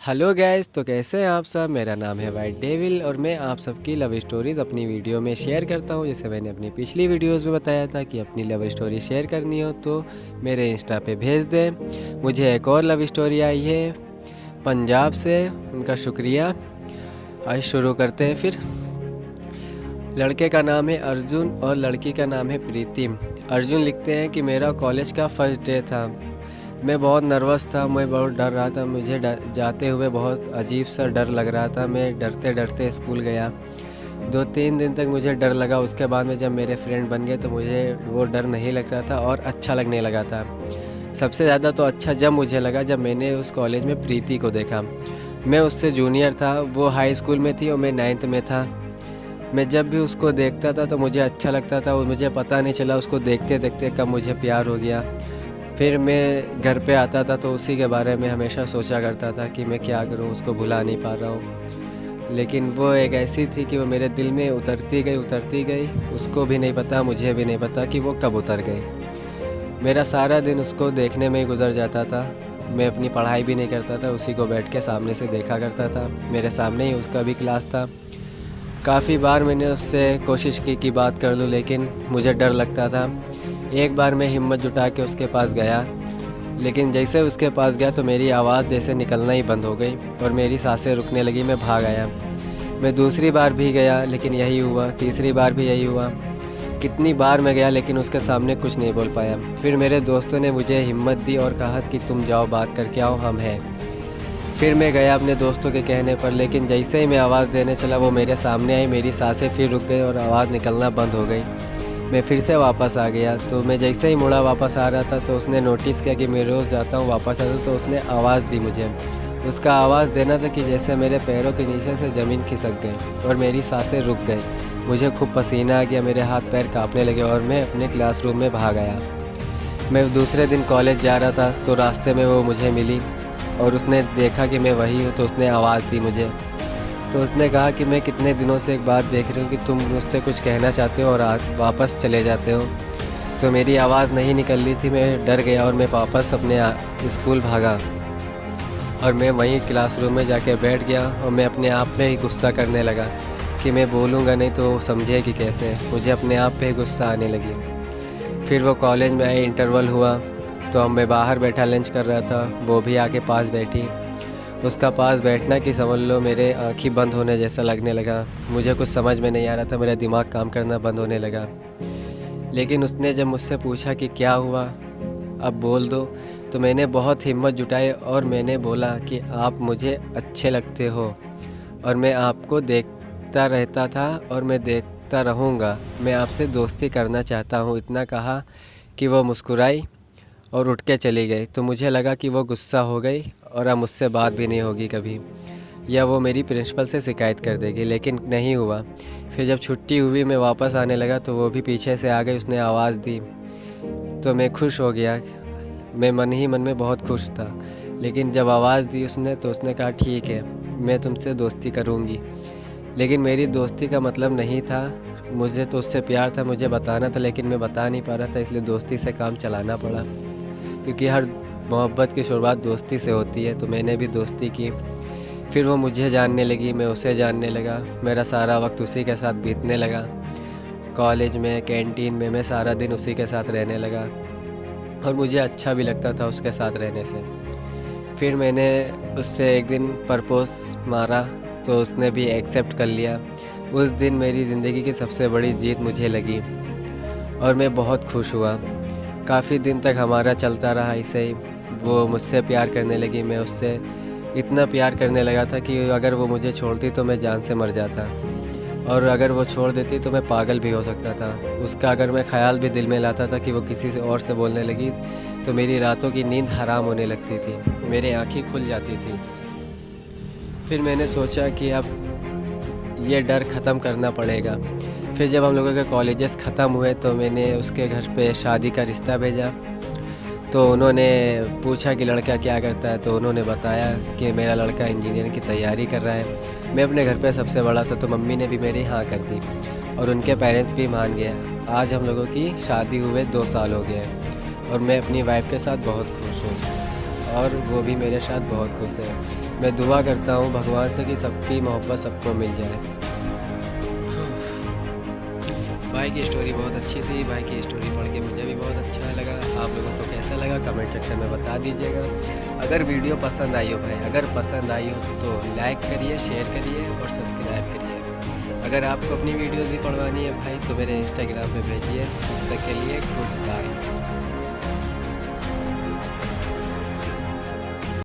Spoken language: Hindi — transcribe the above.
हेलो गाइस, तो कैसे हैं आप सब। मेरा नाम है वाइट डेविल और मैं आप सबकी लव स्टोरीज़ अपनी वीडियो में शेयर करता हूं। जैसे मैंने अपनी पिछली वीडियोस में बताया था कि अपनी लव स्टोरी शेयर करनी हो तो मेरे इंस्टा पे भेज दें। मुझे एक और लव स्टोरी आई है पंजाब से, उनका शुक्रिया। आज शुरू करते हैं फिर। लड़के का नाम है अर्जुन और लड़की का नाम है प्रीति। अर्जुन लिखते हैं कि मेरा कॉलेज का फर्स्ट डे था। मैं बहुत नर्वस था, मैं बहुत डर रहा था। मुझे जाते हुए बहुत अजीब सा डर लग रहा था। मैं डरते डरते स्कूल गया। 2-3 दिन तक मुझे डर लगा। उसके बाद में जब मेरे फ्रेंड बन गए तो मुझे वो डर नहीं लग रहा था और अच्छा लगने लगा था। सबसे ज़्यादा तो अच्छा जब मुझे लगा जब मैंने उस कॉलेज में प्रीति को देखा। मैं उससे जूनियर था, वो हाई स्कूल में थी और मैं 9th में था। मैं जब भी उसको देखता था तो मुझे अच्छा लगता था और मुझे पता नहीं चला उसको देखते देखते कब मुझे प्यार हो गया। फिर मैं घर पे आता था तो उसी के बारे में हमेशा सोचा करता था कि मैं क्या करूं, उसको भुला नहीं पा रहा हूं। लेकिन वो एक ऐसी थी कि वो मेरे दिल में उतरती गई। उसको भी नहीं पता, मुझे भी नहीं पता कि वो कब उतर गई। मेरा सारा दिन उसको देखने में ही गुजर जाता था। मैं अपनी पढ़ाई भी नहीं करता था, उसी को बैठ के सामने से देखा करता था। मेरे सामने ही उसका भी क्लास था। काफ़ी बार मैंने उससे कोशिश की कि बात कर लूँ, लेकिन मुझे डर लगता था। एक बार मैं हिम्मत जुटा के उसके पास गया, लेकिन जैसे उसके पास गया तो मेरी आवाज़ जैसे निकलना ही बंद हो गई और मेरी सांसें रुकने लगी। मैं भाग आया। मैं दूसरी बार भी गया लेकिन यही हुआ, तीसरी बार भी यही हुआ। कितनी बार मैं गया लेकिन उसके सामने कुछ नहीं बोल पाया। फिर मेरे दोस्तों ने मुझे हिम्मत दी और कहा कि तुम जाओ बात करके आओ, हम हैं। फिर मैं गया अपने दोस्तों के कहने पर, लेकिन जैसे ही मैं आवाज़ देने चला वो मेरे सामने आई। मेरी सांसें फिर रुक गई और आवाज़ निकलना बंद हो गई। मैं फिर से वापस आ गया। तो मैं जैसे ही मुड़ा वापस आ रहा था तो उसने नोटिस किया कि मैं रोज़ जाता हूँ वापस आता हूँ, तो उसने आवाज़ दी मुझे। उसका आवाज़ देना था कि जैसे मेरे पैरों के नीचे से ज़मीन खिसक गई और मेरी सांसें रुक गई। मुझे खूब पसीना आ गया, मेरे हाथ पैर काँपने लगे और मैं अपने क्लासरूम में भाग आया। मैं दूसरे दिन कॉलेज जा रहा था तो रास्ते में वो मुझे मिली और उसने देखा कि मैं वही हूँ तो उसने आवाज़ दी मुझे। तो उसने कहा कि मैं कितने दिनों से एक बात देख रही हूँ कि तुम मुझसे कुछ कहना चाहते हो और वापस चले जाते हो। तो मेरी आवाज़ नहीं निकल रही थी, मैं डर गया और मैं वापस अपने स्कूल भागा और मैं वहीं क्लासरूम में जाके बैठ गया और मैं अपने आप पे ही गुस्सा करने लगा कि मैं बोलूँगा नहीं तो समझेगी कैसे। मुझे अपने आप पे ही गुस्सा आने लगी। फिर वो कॉलेज में आए, इंटरवल हुआ तो मैं बाहर बैठा लंच कर रहा था, वो भी आके पास बैठी। उसका पास बैठना कि समझ लो मेरे आँखें बंद होने जैसा लगने लगा। मुझे कुछ समझ में नहीं आ रहा था, मेरा दिमाग काम करना बंद होने लगा। लेकिन उसने जब मुझसे पूछा कि क्या हुआ, अब बोल दो, तो मैंने बहुत हिम्मत जुटाई और मैंने बोला कि आप मुझे अच्छे लगते हो और मैं आपको देखता रहता था और मैं देखता रहूँगा। मैं आपसे दोस्ती करना चाहता हूँ। इतना कहा कि वो मुस्कुराई और उठ के चली गई। तो मुझे लगा कि वो गुस्सा हो गई और अब मुझसे बात भी नहीं होगी कभी, या वो मेरी प्रिंसिपल से शिकायत कर देगी, लेकिन नहीं हुआ। फिर जब छुट्टी हुई मैं वापस आने लगा तो वो भी पीछे से आ गई। उसने आवाज़ दी तो मैं खुश हो गया। मैं मन ही मन में बहुत खुश था। लेकिन जब आवाज़ दी उसने तो उसने कहा ठीक है, मैं तुमसे दोस्ती करूँगी। लेकिन मेरी दोस्ती का मतलब नहीं था, मुझे तो उससे प्यार था, मुझे बताना था, लेकिन मैं बता नहीं पा रहा था, इसलिए दोस्ती से काम चलाना पड़ा। क्योंकि हर मोहब्बत की शुरुआत दोस्ती से होती है। तो मैंने भी दोस्ती की। फिर वो मुझे जानने लगी, मैं उसे जानने लगा। मेरा सारा वक्त उसी के साथ बीतने लगा। कॉलेज में, कैंटीन में मैं सारा दिन उसी के साथ रहने लगा और मुझे अच्छा भी लगता था उसके साथ रहने से। फिर मैंने उससे एक दिन प्रपोज़ मारा तो उसने भी एक्सेप्ट कर लिया। उस दिन मेरी ज़िंदगी की सबसे बड़ी जीत मुझे लगी और मैं बहुत खुश हुआ। काफ़ी दिन तक हमारा चलता रहा ऐसे ही। वो मुझसे प्यार करने लगी, मैं उससे इतना प्यार करने लगा था कि अगर वो मुझे छोड़ती तो मैं जान से मर जाता और अगर वो छोड़ देती तो मैं पागल भी हो सकता था। उसका अगर मैं ख़्याल भी दिल में लाता था कि वो किसी से और से बोलने लगी तो मेरी रातों की नींद हराम होने लगती थी, मेरी आँखें खुल जाती थी। फिर मैंने सोचा कि अब ये डर ख़त्म करना पड़ेगा। फिर जब हम लोगों के कॉलेजेस ख़त्म हुए तो मैंने उसके घर पे शादी का रिश्ता भेजा। तो उन्होंने पूछा कि लड़का क्या करता है, तो उन्होंने बताया कि मेरा लड़का इंजीनियरिंग की तैयारी कर रहा है। मैं अपने घर पे सबसे बड़ा था तो मम्मी ने भी मेरी हाँ कर दी और उनके पेरेंट्स भी मान गए। आज हम लोगों की शादी हुए 2 साल हो गए और मैं अपनी वाइफ के साथ बहुत खुश हूँ और वो भी मेरे साथ बहुत खुश है। मैं दुआ करता हूँ भगवान से कि सबकी मोहब्बत सबको मिल जाए। भाई की स्टोरी बहुत अच्छी थी। भाई की स्टोरी पढ़ के मुझे भी बहुत अच्छा लगा। आप लोगों को कैसा लगा कमेंट सेक्शन में बता दीजिएगा। अगर वीडियो पसंद आई हो भाई, अगर पसंद आई हो तो लाइक करिए, शेयर करिए और सब्सक्राइब करिए। अगर आपको अपनी वीडियोस भी पढ़वानी है भाई तो मेरे इंस्टाग्राम पे भेजिए। तब तक के लिए गुड बाय।